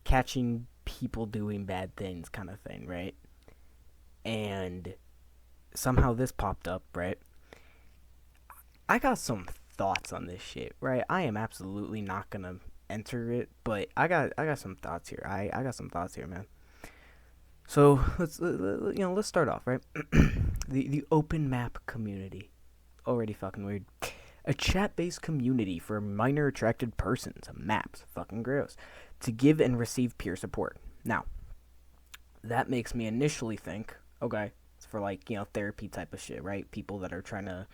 catching people doing bad things kind of thing, right? And somehow this popped up, right? I got some thoughts on this shit, right? I am absolutely not gonna enter it, but I got some thoughts here. I got some thoughts here, man. So let's start off, right? The open map community, already fucking weird. A chat-based community for minor attracted persons. Maps, fucking gross. To give and receive peer support. Now, that makes me initially think, okay, it's for like therapy type of shit, right? People that are trying to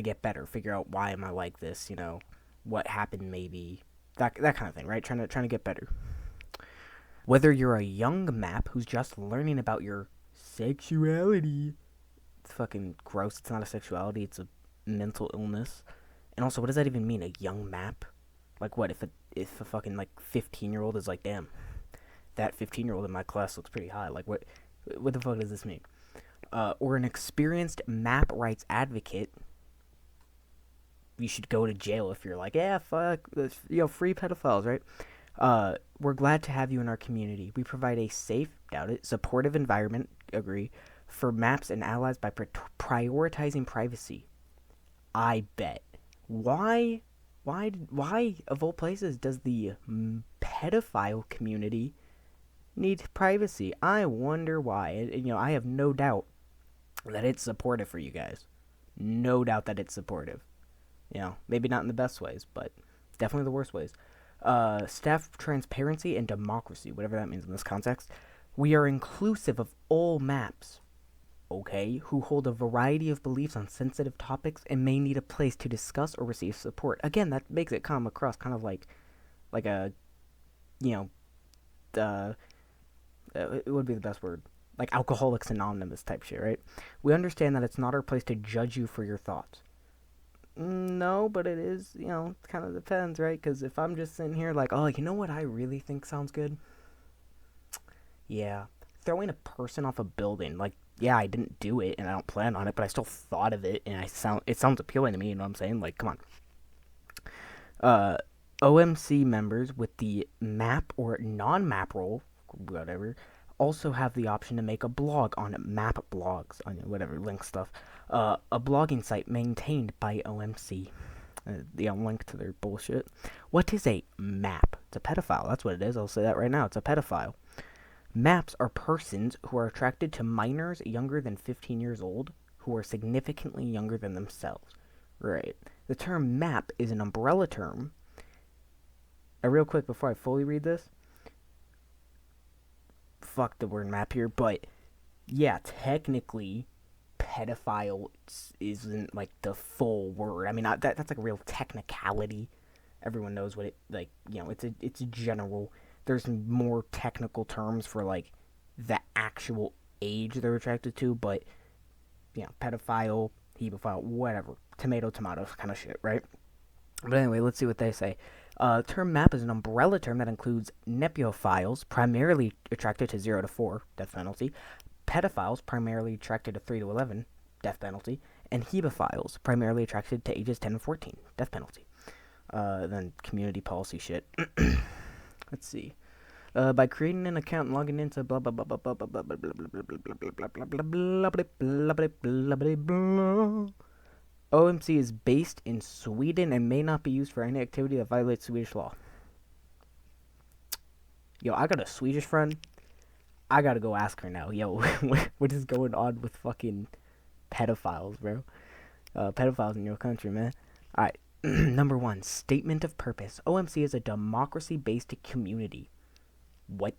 get better, figure out why am I like this, what happened maybe, that kind of thing, right? Trying to get better. Whether you're a young map who's just learning about your sexuality, it's fucking gross. It's not a sexuality, it's a mental illness. And also, what does that even mean? A young map? Like what? If a fucking like 15-year-old is like, damn, that 15-year-old in my class looks pretty high. Like what the fuck does this mean? Or an experienced map rights advocate. You should go to jail if you're like, yeah, fuck, free pedophiles, right? We're glad to have you in our community. We provide a safe, doubt it, supportive environment, agree, for maps and allies by prioritizing privacy. I bet. Why, why of all places does the pedophile community need privacy? I wonder why. I have no doubt that it's supportive for you guys. No doubt that it's supportive. Maybe not in the best ways, but definitely the worst ways. Staff transparency and democracy, whatever that means in this context. We are inclusive of all maps, okay, who hold a variety of beliefs on sensitive topics and may need a place to discuss or receive support. Again, that makes it come across kind of like a, you know, it would be the best word, like Alcoholics Anonymous type shit, right? We understand that it's not our place to judge you for your thoughts. No, but it is, it kind of depends, right? Because if I'm just sitting here like, oh, you know what I really think sounds good? Yeah. Throwing a person off a building, like, yeah, I didn't do it and I don't plan on it, but I still thought of it and it sounds appealing to me, you know what I'm saying? Like, come on. Uh, OMC members with the map or non-map role, whatever, also have the option to make a blog on map blogs, on whatever, link stuff. A blogging site maintained by OMC. Link to their bullshit. What is a map? It's a pedophile. That's what it is. I'll say that right now. It's a pedophile. Maps are persons who are attracted to minors younger than 15 years old who are significantly younger than themselves. Right. The term map is an umbrella term. Real quick before I fully read this, fuck the word map here, but yeah, technically, pedophile isn't like the full word. I mean, that's like a real technicality. Everyone knows what it like. It's a general. There's more technical terms for like the actual age they're attracted to, but pedophile, hebephile, whatever, tomato, kind of shit, right? But anyway, let's see what they say. Term map is an umbrella term that includes nepophiles, primarily attracted to 0 to 4, death penalty, pedophiles, primarily attracted to 3 to 11, death penalty, and hebephiles, primarily attracted to ages 10 and 14, death penalty. Then community policy shit. Let's see. By creating an account and logging into blah blah blah blah blah blah blah blah blah blah blah blah blah blah blah. OMC is based in Sweden and may not be used for any activity that violates Swedish law. Yo, I got a Swedish friend. I gotta go ask her now. Yo, what is going on with fucking pedophiles, bro? Pedophiles in your country, man. Alright. Number 1, statement of purpose. OMC is a democracy-based community. What?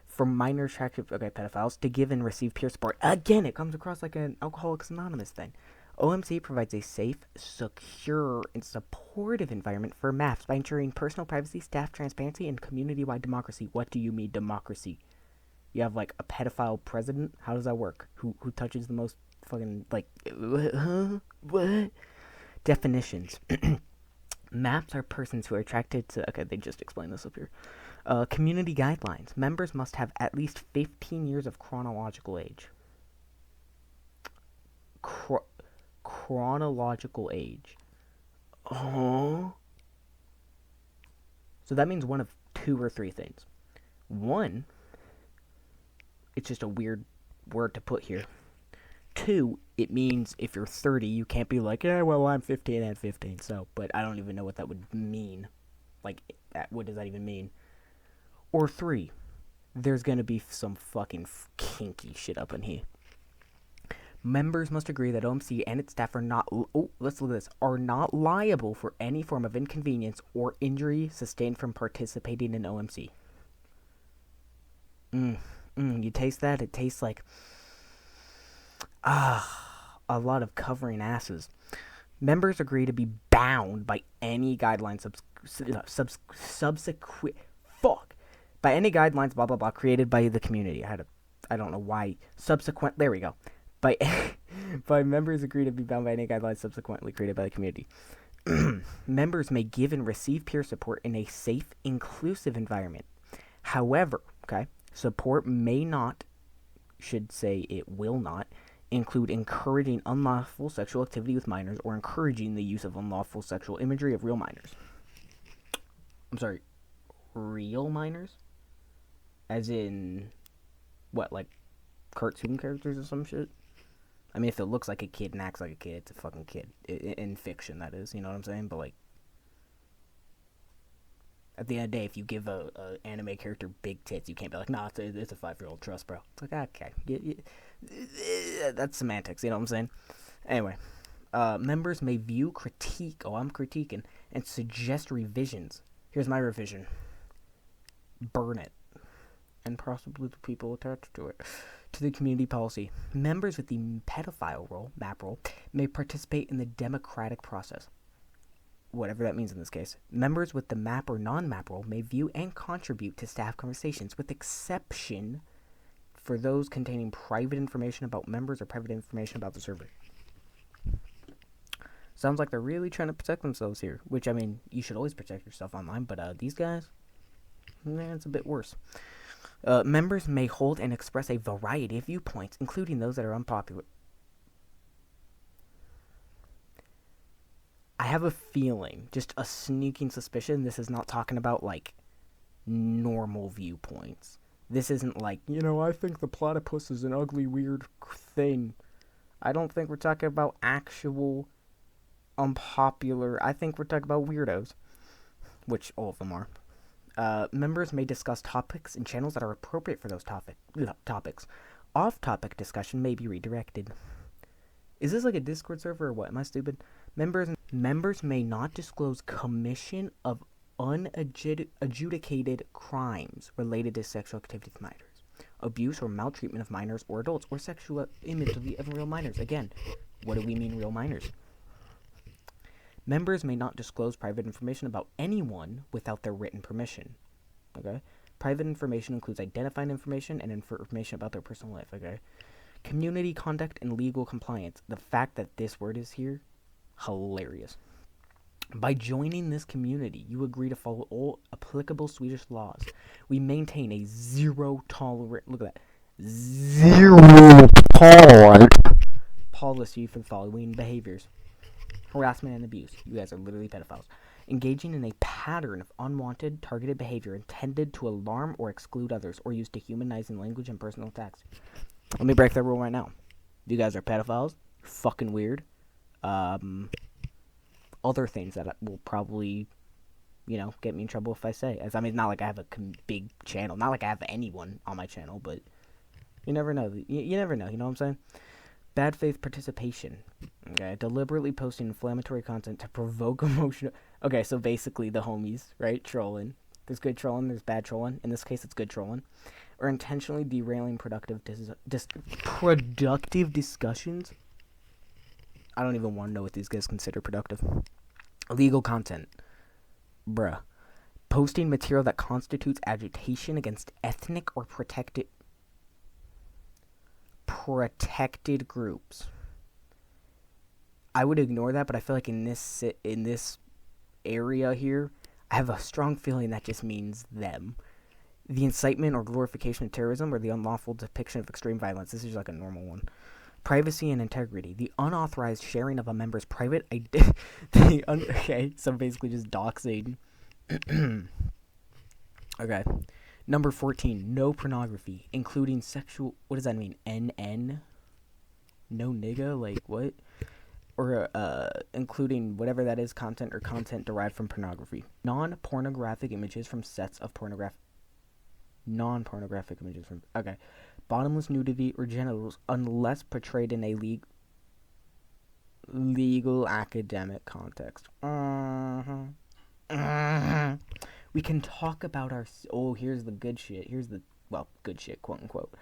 For minor attractive pedophiles to give and receive peer support. Again, it comes across like an Alcoholics Anonymous thing. OMC provides a safe, secure, and supportive environment for MAFs by ensuring personal privacy, staff transparency, and community-wide democracy. What do you mean democracy? You have like a pedophile president? How does that work? Who touches the most fucking like what? Definitions. MAPs are persons who are attracted to they just explained this up here. Community guidelines. Members must have at least 15 years of chronological age. Chronological age. Oh. So that means one of 2 or 3 things. One, it's just a weird word to put here. Two, it means if you're 30, you can't be like, yeah, well, I'm 15 and 15. So, but I don't even know what that would mean. Like, what does that even mean? Or three, there's gonna be some fucking kinky shit up in here. Members must agree that OMC and its staff are not. Oh, let's look at this. Are not liable for any form of inconvenience or injury sustained from participating in OMC. You taste that? It tastes like a lot of covering asses. Members agree to be bound by any guidelines subsequent. Fuck. By any guidelines, blah blah blah, created by the community. I don't know why. Subsequent. There we go. By members agree to be bound by any guidelines subsequently created by the community. Members may give and receive peer support in a safe, inclusive environment. However, support may not, should say it will not, include encouraging unlawful sexual activity with minors or encouraging the use of unlawful sexual imagery of real minors. I'm sorry, real minors? As in, what, like cartoon characters or some shit? I mean, if it looks like a kid and acts like a kid, it's a fucking kid. In fiction, that is, you know what I'm saying? But, like, at the end of the day, if you give a anime character big tits, you can't be like, nah, it's a 5-year-old, trust, bro. It's like, okay. That's semantics, you know what I'm saying? Anyway, members may view, critique, I'm critiquing, and suggest revisions. Here's my revision. Burn it. And possibly the people attached to it. To the community policy. Members with the pedophile role, MAP role, may participate in the democratic process. Whatever that means in this case. Members with the MAP or non-MAP role may view and contribute to staff conversations, with exception for those containing private information about members or private information about the server. Sounds like they're really trying to protect themselves here, which, I mean, you should always protect yourself online, but these guys, it's a bit worse. Members may hold and express a variety of viewpoints, including those that are unpopular. I have a feeling, just a sneaking suspicion, this is not talking about, like, normal viewpoints. This isn't like, I think the platypus is an ugly, weird thing. I don't think we're talking about actual unpopular. I think we're talking about weirdos, which all of them are. Members may discuss topics and channels that are appropriate for those topics. Off-topic discussion may be redirected. Is this like a Discord server or what? Am I stupid? Members may not disclose commission of unadjudicated crimes related to sexual activity with minors, abuse or maltreatment of minors or adults, or sexual image of real minors. Again, what do we mean real minors? Members may not disclose private information about anyone without their written permission. Okay? Private information includes identifying information and information about their personal life. Okay? Community conduct and legal compliance. The fact that this word is here, hilarious. By joining this community, you agree to follow all applicable Swedish laws. We maintain a zero tolerance. Look at that. Zero tolerance policy for the following behaviors: harassment and abuse. You guys are literally pedophiles. Engaging in a pattern of unwanted, targeted behavior intended to alarm or exclude others, or use dehumanizing language and personal attacks. Let me break that rule right now. You guys are pedophiles. You're fucking weird. Other things that will probably, get me in trouble if I say. I mean, not like I have a big channel. Not like I have anyone on my channel, but you never know. You never know, you know what I'm saying? Bad faith participation. Okay, deliberately posting inflammatory content to provoke emotional. Okay, so basically the homies, right? Trolling. There's good trolling, there's bad trolling. In this case, it's good trolling. Or intentionally derailing productive discussions. I don't even want to know what these guys consider productive. Illegal content. Bruh. Posting material that constitutes agitation against ethnic or protected groups. I would ignore that, but I feel like in this area here, I have a strong feeling that just means them. The incitement or glorification of terrorism, or the unlawful depiction of extreme violence. This is like a normal one. Privacy and integrity. The unauthorized sharing of a member's private identity. Okay, so basically just doxing. Okay. Number 14, no pornography, including sexual. What does that mean? NN? No nigga? Like, what? Or, including whatever that is, content or content derived from pornography. Non-pornographic images from sets of non-pornographic images from. Okay. Bottomless nudity or genitals, unless portrayed in a legal academic context. We can talk about our. Oh, here's the good shit. Here's the. Well, good shit, quote unquote.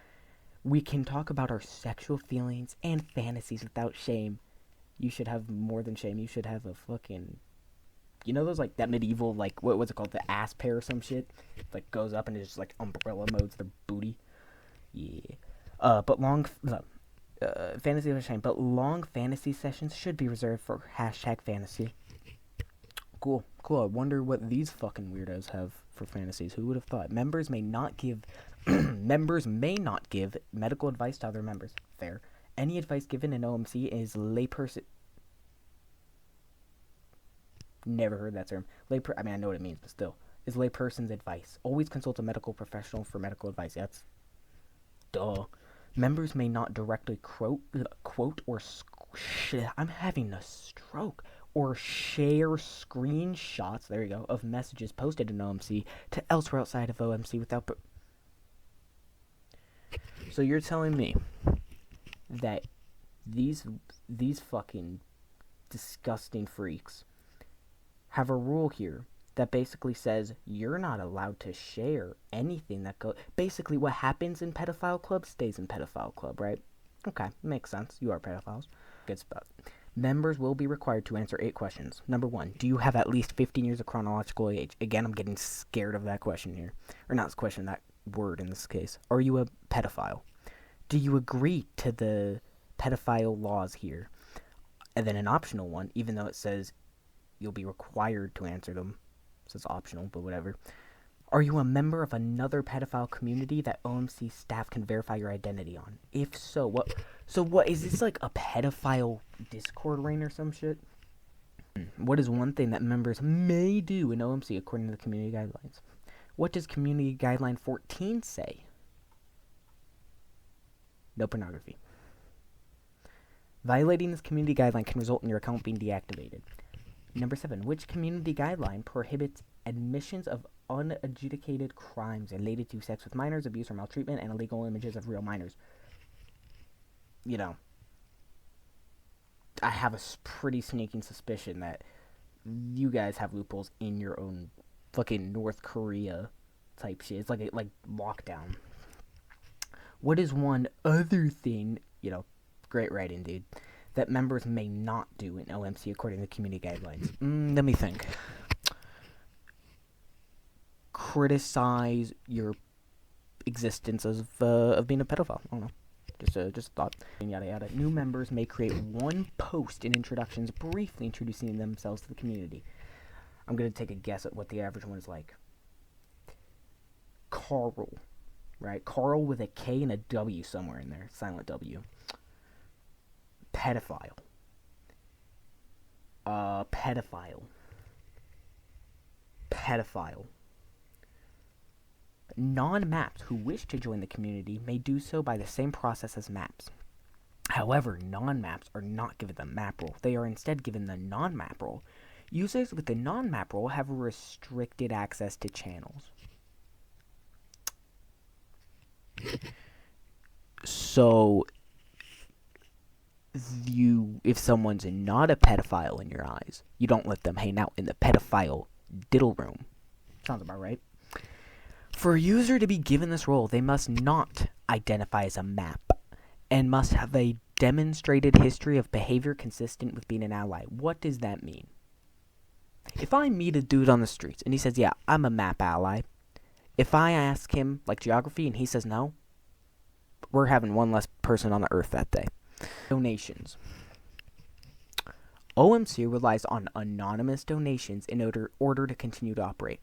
We can talk about our sexual feelings and fantasies without shame. You should have more than shame. You should have a fucking. You know those, like, that medieval, like, what's it called? The ass pair or some shit? Like, goes up and it's just, like, umbrella modes their booty. Yeah. But long. Fantasy without shame. But long fantasy sessions should be reserved for #fantasy. Cool. I wonder what these fucking weirdos have for fantasies. Who would have thought? Members may not give medical advice to other members. Fair. Any advice given in OMC is layperson. Never heard that term. I mean, I know what it means, but still, is layperson's advice. Always consult a medical professional for medical advice. That's duh. Members may not directly quote or I'm having a stroke. Or share screenshots, there you go, of messages posted in OMC to elsewhere outside of OMC without. So you're telling me that these fucking disgusting freaks have a rule here that basically says you're not allowed to share anything that goes. Basically, what happens in pedophile club stays in pedophile club, right? Okay, makes sense. You are pedophiles. Good spot. Members will be required to answer 8 questions. Number 1, do you have at least 15 years of chronological age? Again, I'm getting scared of that question here. Or not this question, that word in this case. Are you a pedophile? Do you agree to the pedophile laws here? And then an optional one, even though it says you'll be required to answer them. So it's optional, but whatever. Are you a member of another pedophile community that OMC staff can verify your identity on? If so, what? So what, is this like a pedophile Discord ring or some shit? What is one thing that members may do in OMC according to the community guidelines? What does community guideline 14 say? No pornography. Violating this community guideline can result in your account being deactivated. Number 7, which community guideline prohibits admissions of unadjudicated crimes related to sex with minors, abuse or maltreatment, and illegal images of real minors? You know, I have a pretty sneaking suspicion that you guys have loopholes in your own fucking North Korea type shit. It's like lockdown. What is one other thing, great writing, dude, that members may not do in OMC according to community guidelines? Let me think. Criticize your existence of being a pedophile. I don't know. Just a thought. Yada yada. New members may create one post in introductions briefly introducing themselves to the community. I'm going to take a guess at what the average one is like. Carl, right? Carl with a K and a W somewhere in there. Silent W. Pedophile. Pedophile. Non-MAPs who wish to join the community may do so by the same process as MAPs. However, non-MAPs are not given the MAP role. They are instead given the non-MAP role. Users with the non-MAP role have restricted access to channels. So, if someone's not a pedophile in your eyes, you don't let them hang out in the pedophile diddle room. Sounds about right. For a user to be given this role, they must not identify as a MAP and must have a demonstrated history of behavior consistent with being an ally. What does that mean? If I meet a dude on the streets and he says, yeah, I'm a MAP ally, if I ask him, like, geography, and he says no, we're having one less person on the earth that day. Donations. OMC relies on anonymous donations in order to continue to operate.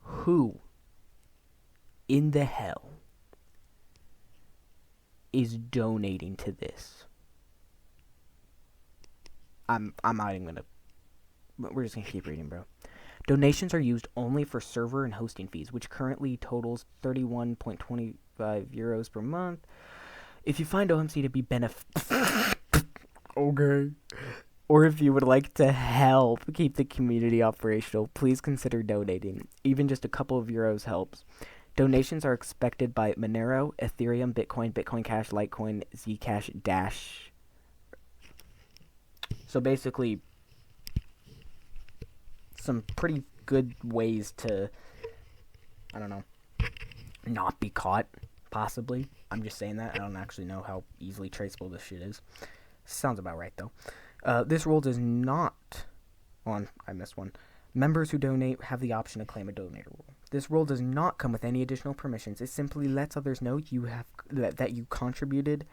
Who in the hell is donating to this? I'm not even gonna. We're just gonna keep reading, bro. Donations are used only for server and hosting fees, which currently totals 31.25 euros per month. If you find OMC to be okay, or if you would like to help keep the community operational, please consider donating. Even just a couple of euros helps. Donations are expected by Monero, Ethereum, Bitcoin, Bitcoin Cash, Litecoin, Zcash, Dash. So basically, some pretty good ways to, I don't know, not be caught, possibly. I'm just saying that. I don't actually know how easily traceable this shit is. Sounds about right, though. This rule does not... I missed one. Members who donate have the option to claim a donator rule. This rule does not come with any additional permissions. It simply lets others know that you contributed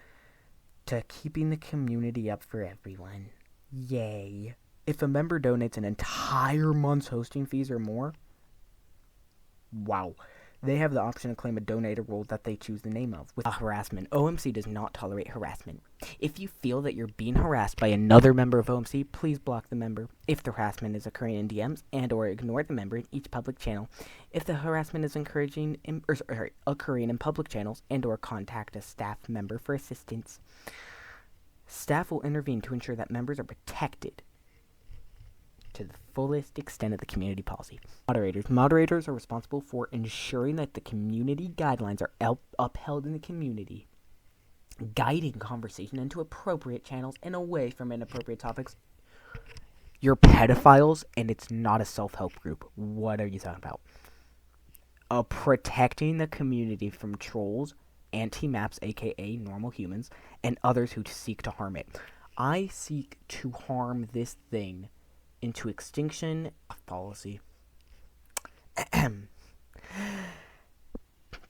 to keeping the community up for everyone. Yay. If a member donates an entire month's hosting fees or more, wow, they have the option to claim a donator role that they choose the name of. With harassment, OMC does not tolerate harassment. If you feel that you're being harassed by another member of OMC, please block the member. If the harassment is occurring in DMs and or ignore the member in each public channel. If the harassment is occurring in public channels and or contact a staff member for assistance. Staff will intervene to ensure that members are protected to the fullest extent of the community policy. Moderators are responsible for ensuring that the community guidelines are upheld in the community, guiding conversation into appropriate channels and away from inappropriate topics. You're pedophiles, and it's not a self-help group. What are you talking about? Protecting the community from trolls, anti-maps, aka normal humans, and others who seek to harm it. I seek to harm this thing into extinction of policy.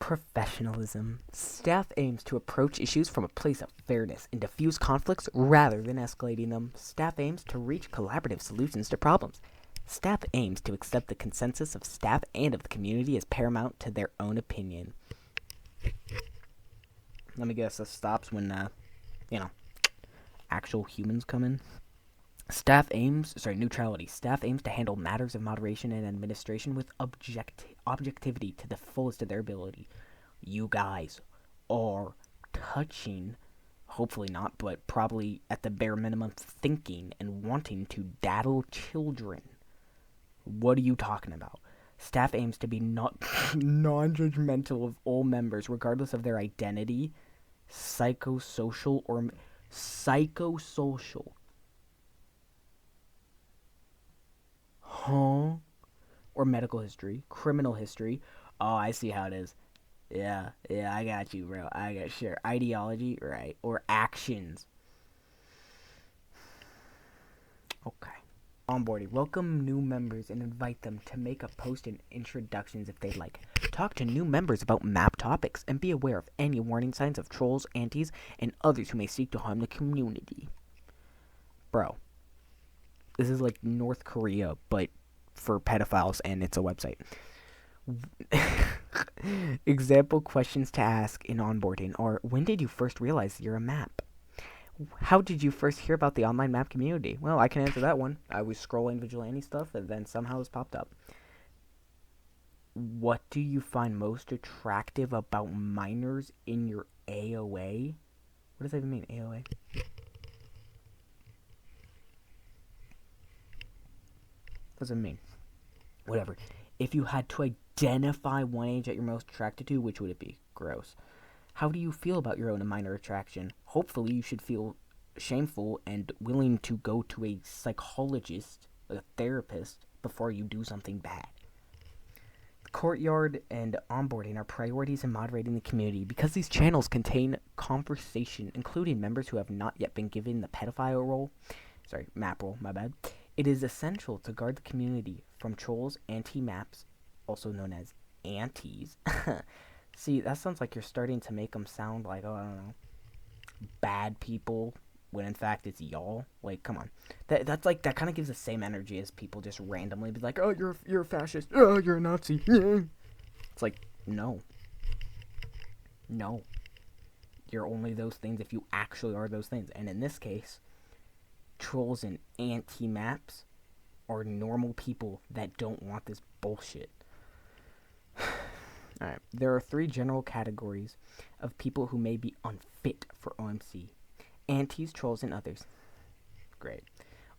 Professionalism. Staff aims to approach issues from a place of fairness and diffuse conflicts rather than escalating them. Staff aims to reach collaborative solutions to problems. Staff aims to accept the consensus of staff and of the community as paramount to their own opinion. Let me guess, this stops when, actual humans come in. Neutrality. Staff aims to handle matters of moderation and administration with objectivity to the fullest of their ability. You guys are touching, hopefully not, but probably at the bare minimum thinking and wanting to daddle children. What are you talking about? Staff aims to be non-judgmental of all members, regardless of their identity, psychosocial, or medical history, criminal history. Oh, I see how it is. Yeah, I got you, bro. Sure. Ideology, right, or actions. Okay. Onboarding. Welcome new members and invite them to make a post and introductions if they'd like. Talk to new members about map topics and be aware of any warning signs of trolls, antis, and others who may seek to harm the community. Bro, this is like North Korea, but for pedophiles, and it's a website. Example questions to ask in onboarding are: when did you first realize you're a map? How did you first hear about the online map community? Well, I can answer that one. I was scrolling vigilante stuff, and then somehow this popped up. What do you find most attractive about minors in your AOA? What does that even mean, AOA? What does it mean? Whatever. If you had to identify one age that you're most attracted to, which would it be? Gross. How do you feel about your own minor attraction? Hopefully you should feel shameful and willing to go to a psychologist, a therapist, before you do something bad. Courtyard and onboarding are priorities in moderating the community because these channels contain conversation, including members who have not yet been given the pedophile role. Map role, my bad. It is essential to guard the community from trolls, anti-maps, also known as antis. See, that sounds like you're starting to make them sound like, I don't know, bad people, when in fact it's y'all. Like, come on. That's like, that kind of gives the same energy as people just randomly be like, oh, you're a fascist. Oh, you're a Nazi. Yeah. It's like, no. You're only those things if you actually are those things. And in this case, trolls and anti-maps are normal people that don't want this bullshit. Alright, there are 3 general categories of people who may be unfit for OMC: antis, trolls, and others. Great.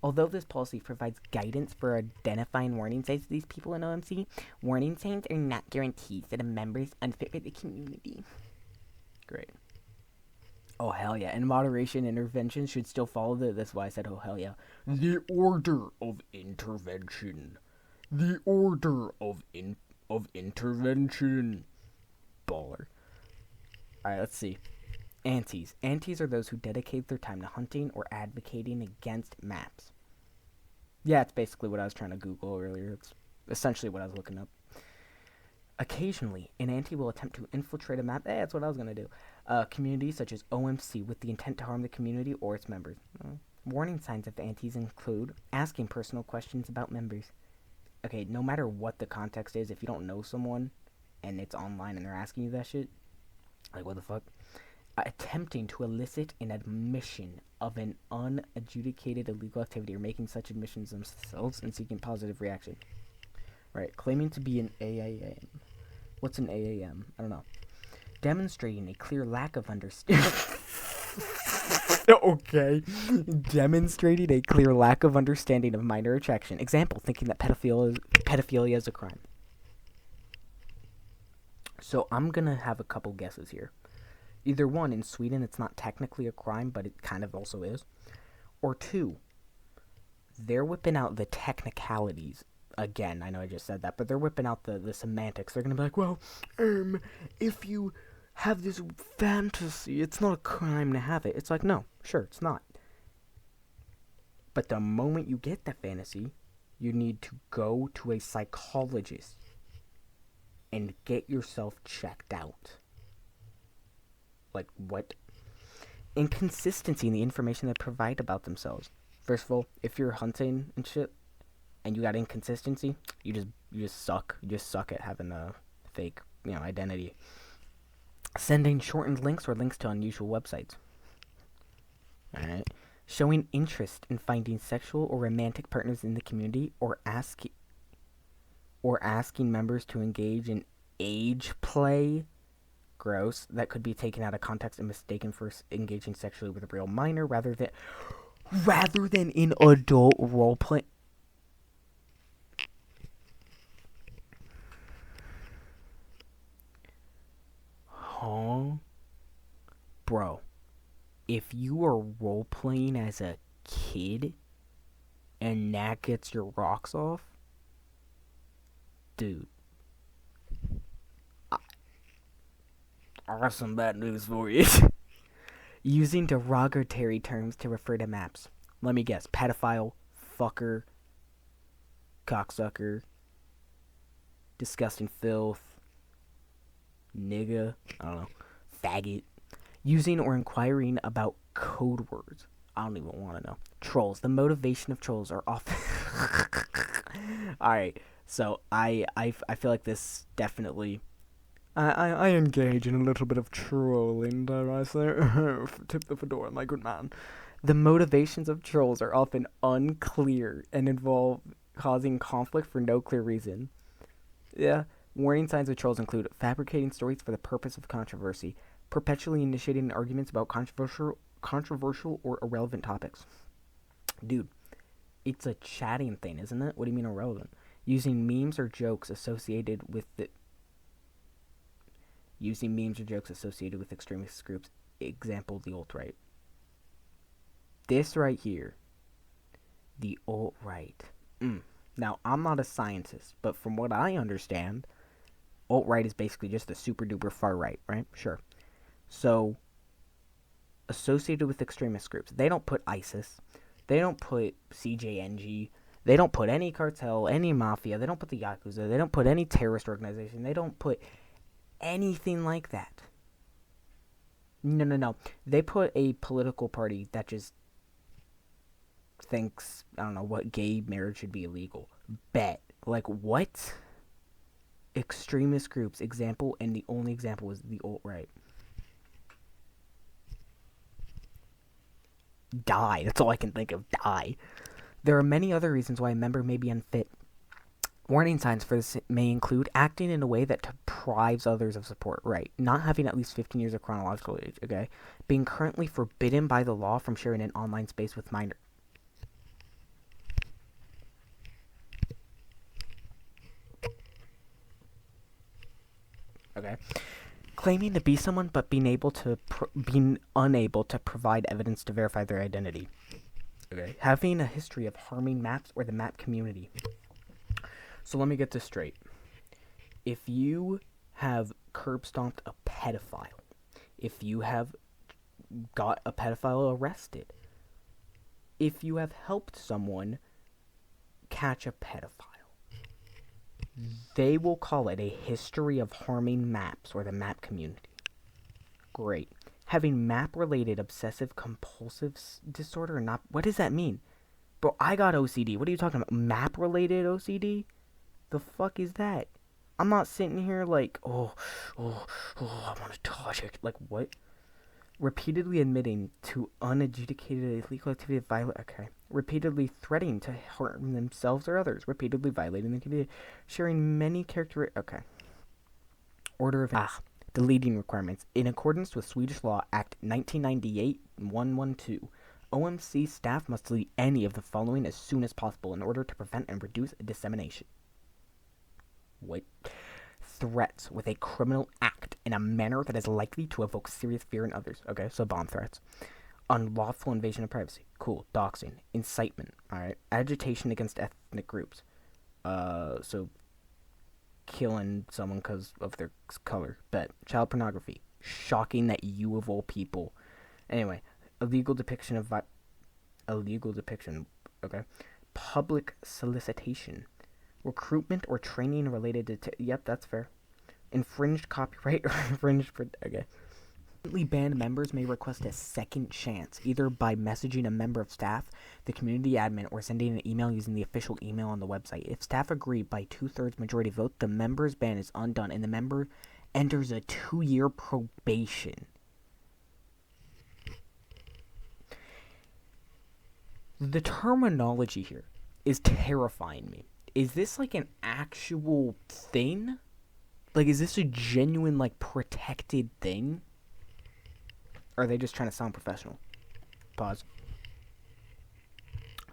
Although this policy provides guidance for identifying warning signs of these people in OMC, warning signs are not guarantees that a member is unfit for the community. Great. Oh, hell yeah. And moderation intervention should still follow that's why I said, oh, hell yeah. The order of intervention. The order of intervention. Baller. Alright, let's see. Antis. Antis are those who dedicate their time to hunting or advocating against maps. Yeah, it's basically what I was trying to Google earlier. It's essentially what I was looking up. Occasionally, an anti will attempt to infiltrate a map. That's what I was going to do. Communities such as OMC with the intent to harm the community or its members. Warning signs of antis include asking personal questions about members. Okay, no matter what the context is, if you don't know someone and it's online and they're asking you that shit, like, what the fuck? Attempting to elicit an admission of an unadjudicated illegal activity or making such admissions themselves and seeking positive reaction. Right, claiming to be an AAM. What's an AAM? I don't know. Demonstrating a clear lack of understanding. Okay. Demonstrating a clear lack of understanding of minor attraction. Example, thinking that pedophilia is a crime. So I'm going to have a couple guesses here. Either 1, in Sweden it's not technically a crime, but it kind of also is. Or 2, they're whipping out the technicalities. Again, I know I just said that, but they're whipping out the semantics. They're going to be like, well, if you have this fantasy, it's not a crime to have it. It's like, no, sure, it's not. But the moment you get that fantasy, you need to go to a psychologist and get yourself checked out. Like, what? Inconsistency in the information they provide about themselves. First of all, if you're hunting and shit, and you got inconsistency, you just suck. You just suck at having a fake, identity. Sending shortened links or links to unusual websites. Alright. Showing interest in finding sexual or romantic partners in the community, or asking members to engage in age play. Gross. That could be taken out of context and mistaken for engaging sexually with a real minor rather than in adult role play. Huh? Bro, if you are role playing as a kid and that gets your rocks off, dude, I got some bad news for you. Using derogatory terms to refer to maps. Let me guess. Pedophile, fucker, cocksucker, disgusting filth, nigga, I don't know, faggot. Using or inquiring about code words. I don't even want to know. Trolls. The motivation of trolls are often... Alright, so I feel like this definitely... I engage in a little bit of trolling, dare I say. Tip the fedora, my good man. The motivations of trolls are often unclear and involve causing conflict for no clear reason. Yeah. Warning signs of trolls include fabricating stories for the purpose of controversy, perpetually initiating arguments about controversial or irrelevant topics. Dude, it's a chatting thing, isn't it? What do you mean irrelevant? Using memes or jokes associated with extremist groups. Example, the alt-right. This right here, the alt-right. Now, I'm not a scientist, but from what I understand, alt-right is basically just the super-duper far-right, right? Sure. So, associated with extremist groups. They don't put ISIS. They don't put CJNG. They don't put any cartel, any mafia. They don't put the Yakuza. They don't put any terrorist organization. They don't put anything like that. No. They put a political party that just thinks, I don't know, what gay marriage should be illegal. Bet. Like, what? Extremist groups. Example, and the only example was the alt-right. Die. That's all I can think of. Die. There are many other reasons why a member may be unfit. Warning signs for this may include acting in a way that deprives others of support, right? Not having at least 15 years of chronological age, okay? Being currently forbidden by the law from sharing an online space with minors. Okay. Claiming to be someone but being unable to provide evidence to verify their identity. Okay. Having a history of harming maps or the map community. So let me get this straight. If you have curb stomped a pedophile, if you have got a pedophile arrested, if you have helped someone catch a pedophile, they will call it a history of harming maps or the map community. Great. Having map-related obsessive compulsive disorder or not. What does that mean? Bro, I got OCD. What are you talking about? Map-related OCD? The fuck is that? I'm not sitting here like, oh, I want to touch it. Like, what? Repeatedly admitting to unadjudicated illegal activity of violence. Okay. Repeatedly threatening to harm themselves or others. Repeatedly violating the community. Sharing many okay. Order of deleting requirements. In accordance with Swedish Law Act 1998-112, OMC staff must delete any of the following as soon as possible in order to prevent and reduce dissemination. What? Threats with a criminal act in a manner that is likely to evoke serious fear in others. Okay, so bomb threats. Unlawful invasion of privacy. Cool. Doxing. Incitement. Alright. Agitation against ethnic groups. So killing someone because of their color. Bet. Child pornography. Shocking that you of all people. Anyway. Illegal depiction. Okay. Public solicitation. Recruitment or training related to... Yep, that's fair. Infringed copyright or infringed... Okay. Banned members may request a second chance, either by messaging a member of staff, the community admin, or sending an email using the official email on the website. If staff agree by 2/3 majority vote, the member's ban is undone, and the member enters a 2-year probation. The terminology here is terrifying me. Is this like an actual thing? Like, is this a genuine, like, protected thing? Or are they just trying to sound professional? Pause.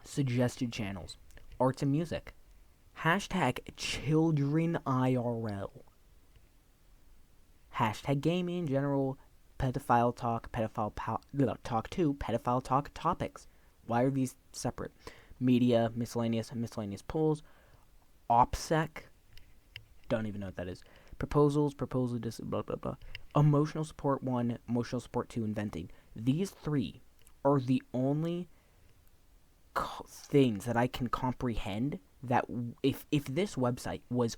Suggested channels. Arts and music. Hashtag children IRL. Hashtag gaming in general. Pedophile talk. Pedophile talk topics. Why are these separate? Media, miscellaneous polls. OPSEC. Don't even know what that is. Proposal, blah, blah, blah. Emotional support 1, emotional support 2, and venting. These 3 are the only things that I can comprehend that if this website was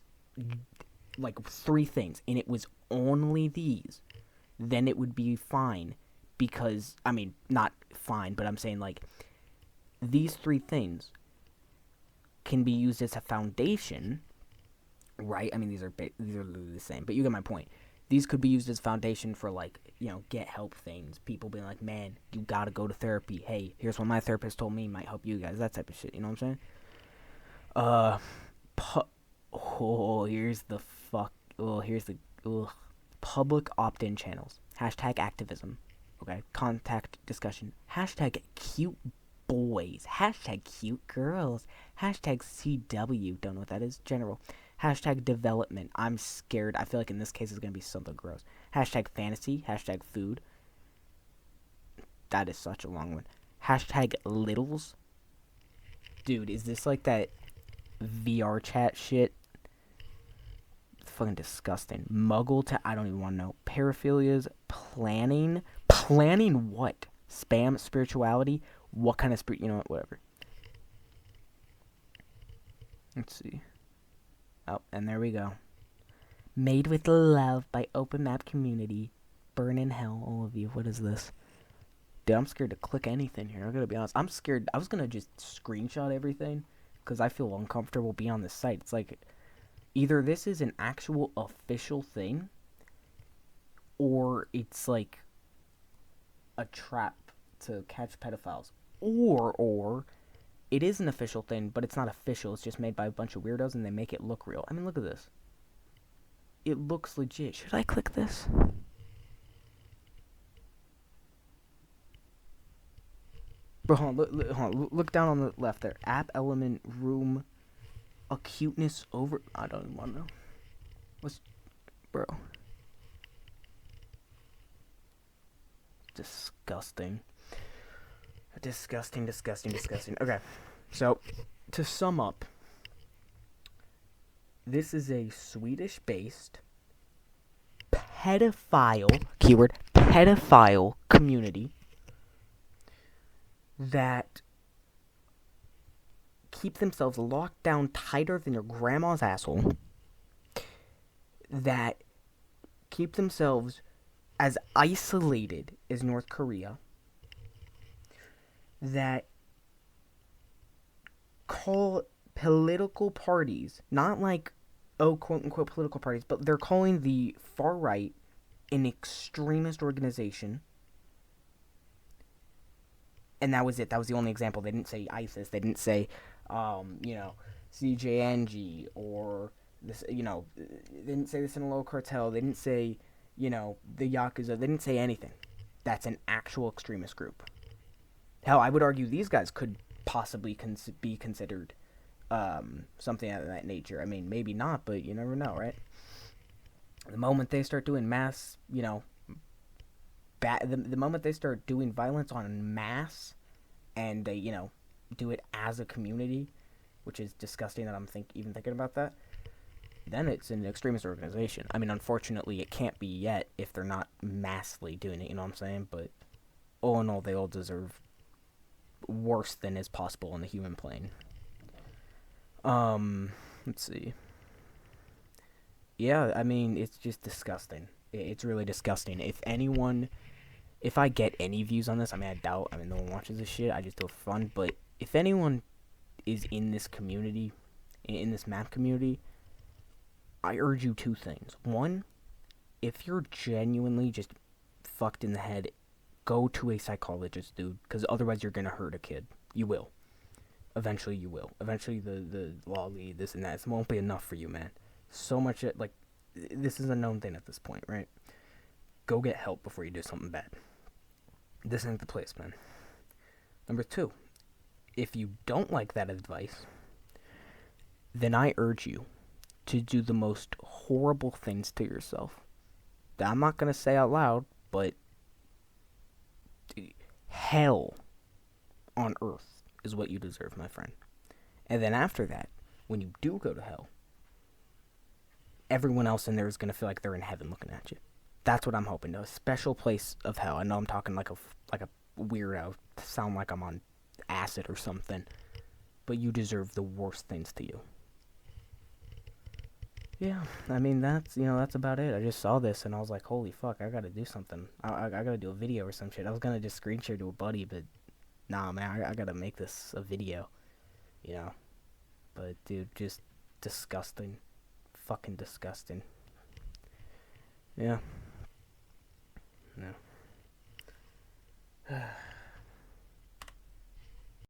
like 3 things and it was only these, then it would be fine. Because, I mean, not fine, but I'm saying like these 3 things can be used as a foundation, right? I mean, these are literally the same, but you get my point. These could be used as foundation for, like, you know, get help things. People being like, man, you gotta go to therapy. Hey, here's what my therapist told me might help you guys. That type of shit, you know what I'm saying? Here's the public opt-in channels. Hashtag activism. Okay, contact discussion. Hashtag cute boys. Hashtag cute girls. Hashtag CW. Don't know what that is. General. Hashtag development. I'm scared. I feel like in this case it's going to be something gross. Hashtag fantasy. Hashtag food. That is such a long one. Hashtag littles. Dude, is this like that VR chat shit? It's fucking disgusting. Muggle to I don't even want to know. Paraphilias. Planning. Planning what? Spam spirituality? What kind of spirit? You know what? Whatever. Let's see. Oh, and there we go. Made with love by Open Map Community. Burn in hell, all of you. What is this? Dude, I'm scared to click anything here. I gotta be honest. I'm scared. I was gonna just screenshot everything because I feel uncomfortable being on this site. It's like either this is an actual official thing or it's like a trap to catch pedophiles. Or it is an official thing, but it's not official. It's just made by a bunch of weirdos, and they make it look real. I mean, look at this. It looks legit. Should I click this? Bro, hold on, look down on the left there. App element room acuteness over. I don't even want to know. What's, bro? Disgusting. Disgusting. Okay, so to sum up, this is a Swedish-based pedophile community that keep themselves locked down tighter than your grandma's asshole, that keep themselves as isolated as North Korea, that call political parties, not like, oh, quote-unquote political parties, but they're calling the far right an extremist organization. And that was it. That was the only example. They didn't say ISIS. They didn't say, CJNG or this. They didn't say the Sinaloa cartel. They didn't say, the Yakuza. They didn't say anything. That's an actual extremist group. Hell, I would argue these guys could possibly be considered something of that nature. I mean, maybe not, but you never know, right? The moment they start doing mass, the moment they start doing violence on mass, and they, do it as a community, which is disgusting that I'm even thinking about that, then it's an extremist organization. I mean, unfortunately, it can't be yet if they're not massively doing it, you know what I'm saying? But all in all, they all deserve worse than is possible on the human plane. Let's see. Yeah, I mean, it's just disgusting. It's really disgusting. If I get any views on this, I mean, I doubt. I mean, no one watches this shit. I just do it for fun. But if anyone is in this community, in this map community, I urge you two things. One, if you're genuinely just fucked in the head, go to a psychologist, dude. Because otherwise you're going to hurt a kid. You will. Eventually you will. Eventually the lolly, this and that. It won't be enough for you, man. So much, this is a known thing at this point, right? Go get help before you do something bad. This ain't the place, man. Number two, if you don't like that advice, then I urge you to do the most horrible things to yourself. That I'm not going to say out loud, but hell on earth is what you deserve, my friend. And then after that, when you do go to hell, everyone else in there is going to feel like they're in heaven looking at you. That's what I'm hoping. A special place of hell. I know I'm talking like a weirdo. Sound like I'm on acid or something. But you deserve the worst things to you. Yeah, I mean, that's about it. I just saw this and I was like, holy fuck, I gotta do something. I gotta do a video or some shit. I was gonna just screen share to a buddy, but nah, man, I gotta make this a video. But dude, just disgusting. Fucking disgusting. Yeah. No.